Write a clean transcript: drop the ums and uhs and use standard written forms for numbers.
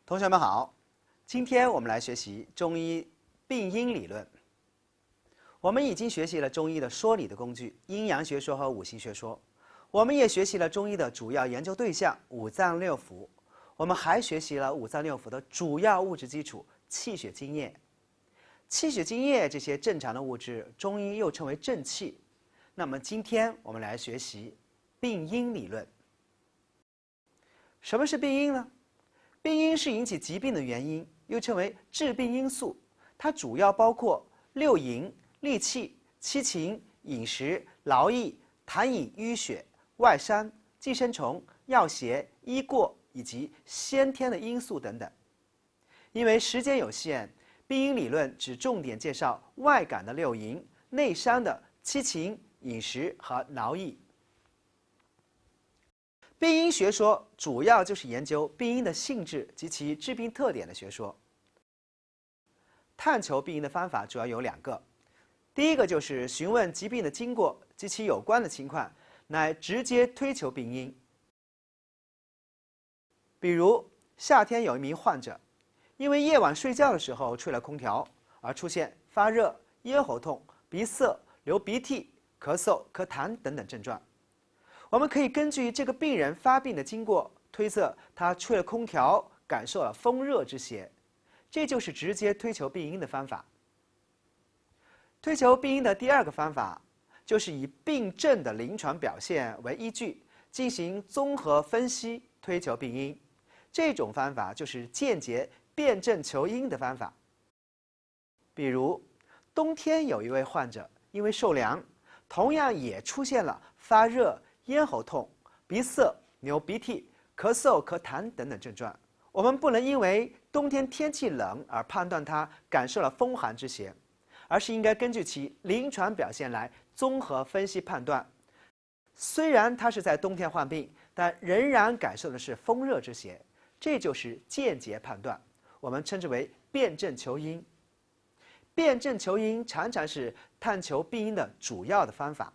同学们好，今天我们来学习中医病因理论。我们已经学习了中医的说理的工具阴阳学说和五行学说，我们也学习了中医的主要研究对象五脏六腑，我们还学习了五脏六腑的主要物质基础气血津液。气血津液这些正常的物质，中医又称为正气。那么今天我们来学习病因理论。什么是病因呢？病因是引起疾病的原因，又称为致病因素。它主要包括六淫、戾气、七情、饮食、劳役、痰饮淤血、外伤、寄生虫、药邪、医过以及先天的因素等等。因为时间有限，病因理论只重点介绍外感的六淫、内伤的七情、饮食和劳役。病因学说主要就是研究病因的性质及其致病特点的学说。探求病因的方法主要有两个，第一个就是询问疾病的经过及其有关的情况，来直接推求病因。比如夏天有一名患者，因为夜晚睡觉的时候吹了空调，而出现发热、咽喉痛、鼻塞、流鼻涕、咳嗽、咳痰等等症状。我们可以根据这个病人发病的经过，推测他吹了空调，感受了风热之邪，这就是直接推求病因的方法。推求病因的第二个方法，就是以病症的临床表现为依据，进行综合分析，推求病因。这种方法就是间接辨证求因的方法。比如，冬天有一位患者因为受凉，同样也出现了发热、咽喉痛、鼻塞、流鼻涕、咳嗽、咳痰等等症状。我们不能因为冬天天气冷而判断他感受了风寒之邪，而是应该根据其临床表现来综合分析判断。虽然他是在冬天患病，但仍然感受的是风热之邪，这就是间接判断，我们称之为辨证求因。辨证求因常常是探求病因的主要的方法。